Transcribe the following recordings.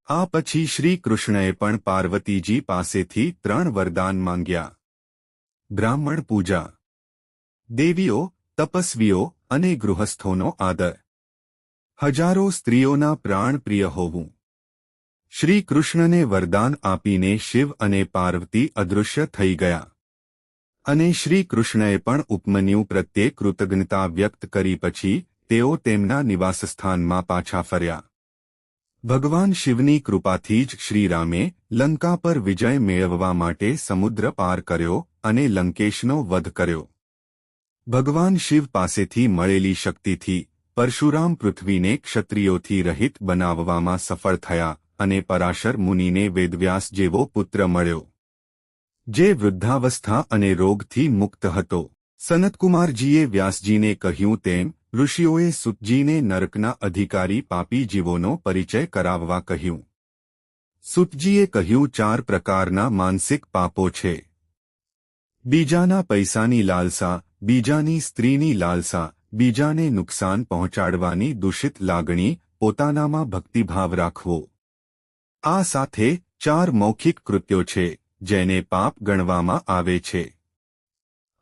આ પછી શ્રી કૃષ્ણએ પણ પાર્વતીજી પાસેથી 3 વરદાન માંગ્યા: બ્રાહ્મણ પૂજા, દેવીઓ, તપસ્વીઓ અને ગૃહસ્થોનો આદર, હજારો સ્ત્રીઓના પ્રાણ પ્રિય હોવું. શ્રી કૃષ્ણને વરદાન આપીને શિવ અને પાર્વતી અદૃશ્ય થઈ ગયા, અને શ્રી કૃષ્ણએ પણ ઉપમન્યુ પ્રત્યે કૃતજ્ઞતા વ્યક્ત કરી. પછી તેઓ તેમના નિવાસસ્થાનમાં પાછા ફર્યા. ભગવાન શિવની કૃપાથી જ શ્રીરામે લંકા પર વિજય મેળવવા માટે સમુદ્ર પાર કર્યો અને લંકેશનો વધ કર્યો. ભગવાન શિવ પાસેથી મળેલી શક્તિથી પરશુરામ પૃથ્વીને ક્ષત્રિયોથી રહિત બનાવવામાં સફળ થયા અને પરાશર મુનિને વેદવ્યાસ જેવો પુત્ર મળ્યો, જે વૃદ્ધાવસ્થા અને રોગથી મુક્ત હતો. સનતકુમારજીએ વ્યાસજીને કહ્યું તેમ ઋષિઓએ સૂતજીને નરકના અધિકારી પાપી જીવોનો પરિચય કરાવવા કહ્યું. સૂતજીએ કહ્યું, 4 પ્રકારના માનસિક પાપો છે: બીજાના પૈસાની લાલસા, બીજાની સ્ત્રીની લાલસા, બીજાને નુકસાન પહોંચાડવાની દૂષિત લાગણી, પોતાનામાં ભક્તિભાવ રાખવો. આ સાથે 4 મૌખિક કૃત્યો છે જેને પાપ ગણવામાં આવે છે: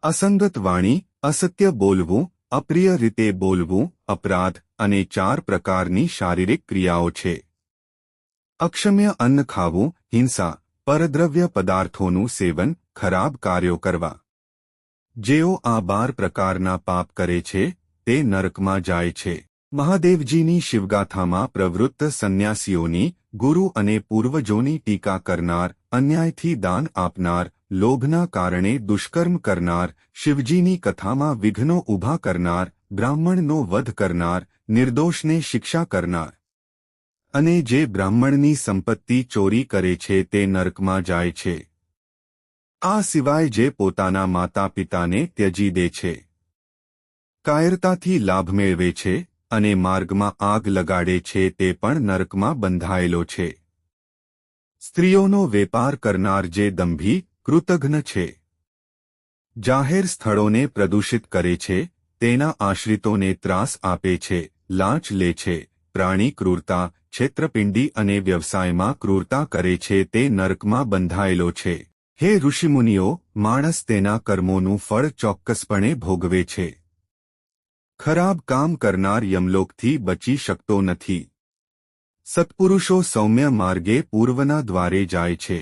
અસંગત વાણી, અસત્ય બોલવું, અપ્રિય રીતે બોલવું, અપરાધ, અને 4 પ્રકારની શારીરિક ક્રિયાઓ છે: અક્ષમ્ય અન્ન ખાવું, હિંસા, પરદ્રવ્ય પદાર્થોનું સેવન, ખરાબ કાર્યો કરવા. જેઓ આ 12 પ્રકારના પાપ કરે છે તે નરકમાં જાય છે. મહાદેવજીની શિવગાથામાં પ્રવૃત્ત સંન્યાસીઓની, ગુરુ અને પૂર્વજોની ટીકા કરનાર, અન્યાયથી દાન આપનાર, લોભના કારણે દુષ્કર્મ કરનાર, શિવજીની કથામાં વિઘ્નો ઊભા કરનાર, બ્રાહ્મણનો વધ કરનાર, નિર્દોષને શિક્ષા કરનાર અને જે બ્રાહ્મણની સંપત્તિ ચોરી કરે છે તે નરકમાં જાય છે. આ સિવાય જે પોતાના માતા પિતાને ત્યજી દે છે, કાયરતાથી લાભ મેળવે છે અને માર્ગમાં આગ લગાડે છે તે પણ નરકમાં બંધાયેલો છે. સ્ત્રીઓનો વેપાર કરનાર જે દંભી, કૃતઘ્ન છે, જાહેર સ્થળોને પ્રદૂષિત કરે છે, તેના આશ્રિતોને ત્રાસ આપે છે, લાંચ લે છે, પ્રાણી ક્રૂરતા, છેતરપિંડી અને વ્યવસાયમાં ક્રૂરતા કરે છે તે નરકમાં બંધાયેલો છે. હે ઋષિમુનિઓ, માણસ તેના કર્મોનું ફળ ચોક્કસપણે ભોગવે છે. ખરાબ કામ કરનાર યમલોકથી બચી શકતો નથી. સત્પુરુષો સૌમ્ય માર્ગે પૂર્વના દ્વારે જાય છે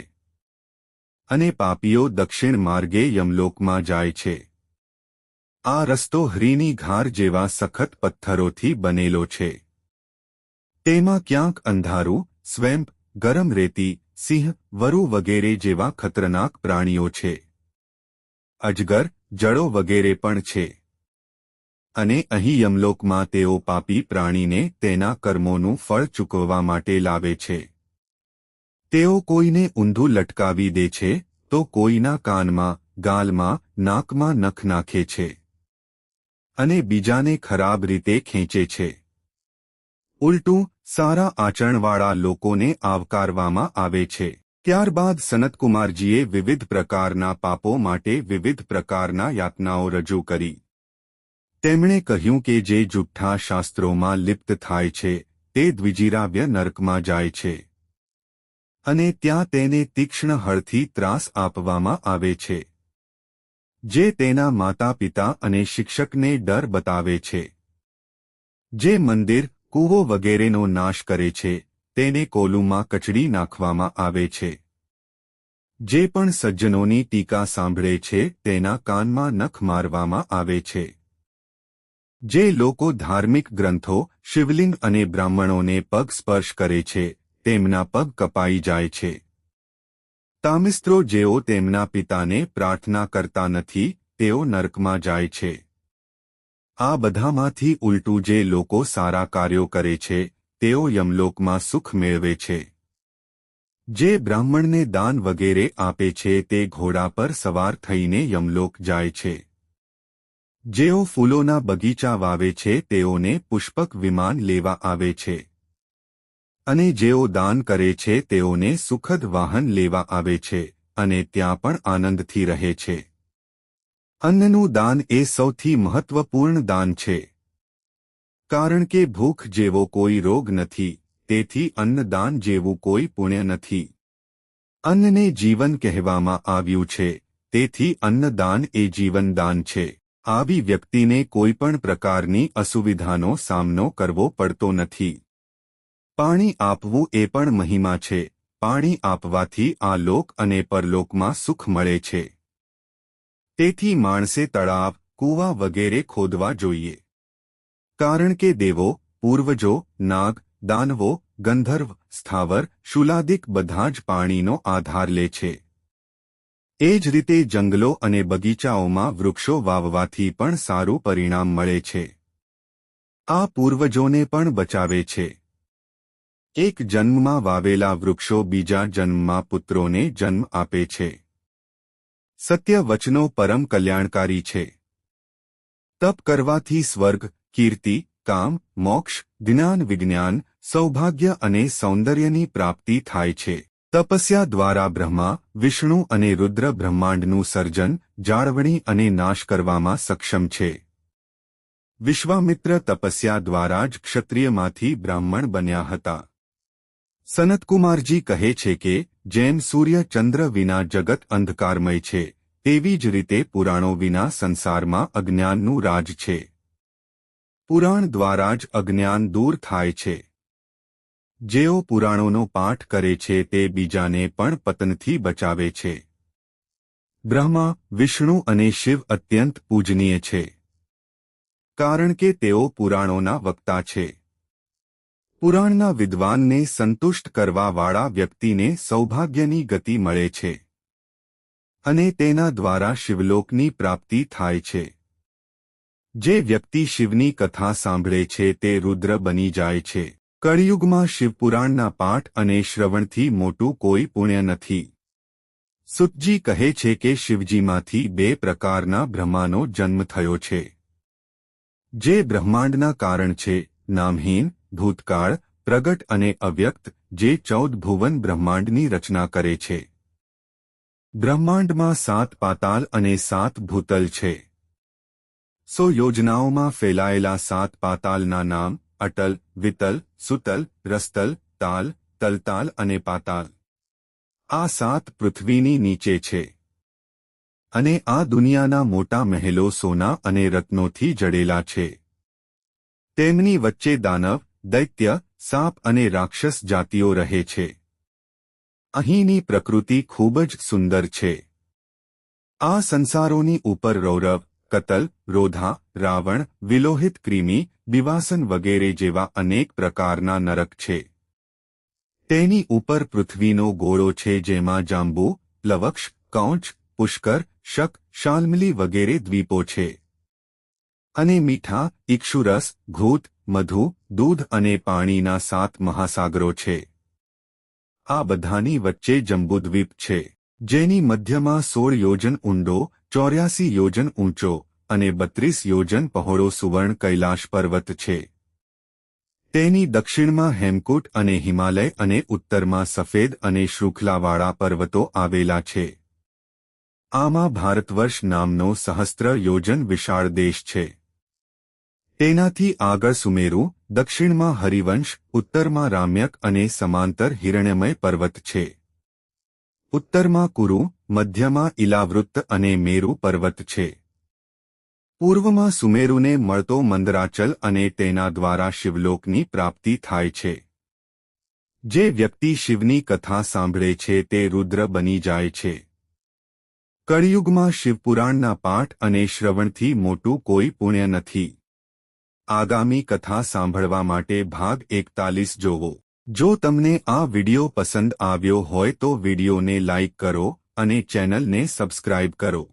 અને પાપીઓ દક્ષિણ માર્ગે યમલોકમાં જાય છે. આ રસ્તો હરીની ઘાર જેવા સખત પથ્થરોથી બનેલો છે. તેમાં ક્યાંક અંધારું, સ્વેમ્પ, ગરમ રેતી, સિંહ, વરુ વગેરે જેવા ખતરનાક પ્રાણીઓ છે. અજગર, જળો વગેરે પણ છે. અને અહીં યમલોકમાં તેઓ પાપી પ્રાણીને તેના કર્મોનું ફળ ચૂકવવા માટે લાવે છે. તેઓ કોઈને ઊંધું લટકાવી દે છે તો કોઈના કાનમાં, ગાલમાં, નાકમાં નખ નાખે છે અને બીજાને ખરાબ રીતે ખેંચે છે. ઉલટું, સારા આચરણવાળા લોકોને આવકારવામાં આવે છે. ત્યારબાદ સનતકુમારજીએ વિવિધ પ્રકારના પાપો માટે વિવિધ પ્રકારના યાતનાઓ રજૂ કરી. તેમણે કહ્યું કે જે જુઠ્ઠા શાસ્ત્રોમાં લિપ્ત થાય છે તે દ્વિજીરાવ્ય નરકમાં જાય છે અને ત્યાં તેને તીક્ષ્ણ હળથી ત્રાસ આપવામાં આવે છે. જે તેના માતા પિતા અને શિક્ષકને ડર બતાવે છે. જે મંદિર, કૂવો વગેરેનો નાશ કરે છે તેને કોલુમાં કચડી નાખવામાં આવે છે. જે પણ સજ્જનોની ટીકા સાંભળે છે તેના કાનમાં નખ મારવામાં આવે છે. જે લોકો ધાર્મિક ગ્રંથો, શિવલિંગ અને બ્રાહ્મણોને પગ સ્પર્શ કરે છે તેમના પગ કપાઈ જાય છે. તામિસ્ત્રો જેઓ તેમના પિતાને પ્રાર્થના કરતા નથી તેઓ નરકમાં જાય છે. આ બધામાંથી ઉલટું જે લોકો સારા કાર્યો કરે છે તેઓ યમલોકમાં સુખ મેળવે છે. જે બ્રાહ્મણને દાન વગેરે આપે છે તે ઘોડા પર સવાર થઈને યમલોક જાય છે. જેઓ ફૂલોના બગીચા વાવે છે તેઓને પુષ્પક વિમાન લેવા આવે છે અને જેઓ દાન કરે છે તેઓને સુખદ વાહન લેવા આવે છે અને ત્યાં પણ આનંદથી રહે છે. અન્નનું દાન એ સૌથી મહત્વપૂર્ણ દાન છે. કારણ કે ભૂખ જેવો કોઈ રોગ નથી તેથી અન્નદાન જેવું કોઈ પુણ્ય નથી. અન્નને જીવન કહેવામાં આવ્યું છે, તેથી અન્નદાન એ જીવનદાન છે. આવી વ્યક્તિને કોઈપણ પ્રકારની અસુવિધાનો સામનો કરવો પડતો નથી. પાણી આપવું એ પણ મહિમા છે. પાણી આપવાથી આ લોક અને પરલોકમાં સુખ મળે છે. તેથી માણસે તળાવ, કૂવા વગેરે ખોદવા જોઈએ. કારણ કે દેવો, પૂર્વજો, નાગ, દાનવો, ગંધર્વ, સ્થાવર, શૂલાદિક બધા જ પાણીનો આધાર લે છે. એ જ રીતે જંગલો અને બગીચાઓમાં વૃક્ષો વાવવાથી પણ સારું પરિણામ મળે છે. આ પૂર્વજોને પણ બચાવે છે. એક જન્મમાં વાવેલા વૃક્ષો બીજા જન્મમાં પુત્રોને જન્મ આપે છે. સત્ય વચનો પરમ કલ્યાણકારી છે. તપ કરવાથી સ્વર્ગ, કીર્તિ, કામ, મોક્ષ, જ્ઞાન, વિજ્ઞાન, સૌભાગ્ય અને સૌંદર્યની પ્રાપ્તિ થાય છે. તપસ્યા દ્વારા બ્રહ્મા, વિષ્ણુ અને રુદ્ર બ્રહ્માંડનું સર્જન, જાળવણી અને નાશ કરવામાં સક્ષમ છે. વિશ્વામિત્ર તપસ્યા દ્વારા જ ક્ષત્રિયમાંથી બ્રાહ્મણ બન્યા હતા. સનતકુમારજી કહે છે કે જેમ સૂર્ય ચંદ્ર વિના જગત અંધકારમય છે, તેવી જ રીતે પુરાણો વિના સંસારમાં અજ્ઞાનનું રાજ છે. પુરાણ દ્વારા જ અજ્ઞાન દૂર થાય છે. જેઓ પુરાણોનો પાઠ કરે છે તે બીજાને પણ પતનથી બચાવે છે. બ્રહ્મા, વિષ્ણુ અને શિવ અત્યંત પૂજનીય છે. કારણ કે તેઓ પુરાણોના વક્તા છે. પુરાણના વિદ્વાનને સંતુષ્ટ કરવાવાળા વ્યક્તિને સૌભાગ્યની ગતિ મળે છે. અને તેના દ્વારા શિવલોકની પ્રાપ્તિ થાય છે. જે વ્યક્તિ શિવની કથા સાંભળે છે તે રુદ્ર બની જાય છે. કળિયુગમાં શિવપુરાણના પાઠ અને શ્રવણથી મોટું કોઈ પુણ્ય નથી. સુતજી કહે છે કે શિવજીમાંથી 2 પ્રકારના બ્રહ્માનો જન્મ થયો છે. જે બ્રહ્માંડના કારણ છે, નામહીન, ભૂતકાળ, પ્રગટ અને અવ્યક્ત, જે 14 ભુવન બ્રહ્માંડની રચના કરે છે. બ્રહ્માંડમાં 7 પાતાલ અને 7 ભૂતલ છે. 100 યોજનાઓમાં ફેલાયેલા 7 પાતાલના નામ અટલ, વિતલ, સુતલ, રસતલ, તાલ, તલતાલ અને પાતાલ. આ 7 પૃથ્વીની નીચે છે. અને આ દુનિયાના મોટા મહેલો સોના અને રત્નોથી જડેલા છે. તેમની વચ્ચે દાનવ, દૈત્ય, સાપ અને રાક્ષસ જાતિઓ રહે છે. અહીંની પ્રકૃતિ ખૂબ જ સુંદર છે. આ સંસારોની ઉપર રૌરવ, કતલ, રોધા, રાવણ, વિલોહિત ક્રિમિ, દિવાસન વગેરે જેવા અનેક પ્રકારના નરક છે. તેની ઉપર પૃથ્વીનો ગોળો છે જેમાં જાંબુ, પ્લવક્ષ, કૌંચ, પુષ્કર, શક, શાલ્મલી વગેરે દ્વીપો છે. અને મીઠા, ઇક્ષુરસ, ઘૂત, મધુ, દૂધ અને પાણીના 7 મહાસાગરો છે. આ બધાની વચ્ચે જંબુદ્વીપ છે, જેની મધ્યમાં 16 યોજન ઊંડો, 84 યોજન ઊંચો અને 32 યોજન પહોળો સુવર્ણ કૈલાશ પર્વત છે. તેની દક્ષિણમાં હેમકૂટ અને હિમાલય અને ઉત્તરમાં સફેદ અને શૃંખલાવાળા પર્વતો આવેલા છે. આમાં ભારતવર્ષ નામનો સહસ્ત્ર યોજન વિશાળ દેશ છે. તેનાથી આગળ સુમેરુ, દક્ષિણમાં હરિવંશ, ઉત્તરમાં રામ્યક અને સમાંતર હિરણ્યમય પર્વત છે. ઉત્તરમાં કુરુ, મધ્યમાં ઇલાવૃત્ત અને મેરુ પર્વત છે. પૂર્વમાં સુમેરુને મળતો મંદરાચલ અને તેના દ્વારા શિવલોકની પ્રાપ્તિ થાય છે. જે વ્યક્તિ શિવની કથા સાંભળે છે તે રુદ્ર બની જાય છે. કળિયુગમાં શિવપુરાણના પાઠ અને શ્રવણથી મોટું કોઈ પુણ્ય નથી. આગામી કથા સાંભળવા માટે ભાગ 41 જોવો. જો તમને આ વિડિયો પસંદ આવ્યો હોય તો વિડિયોને લાઇક કરો અને ચેનલને સબસ્ક્રાઇબ કરો.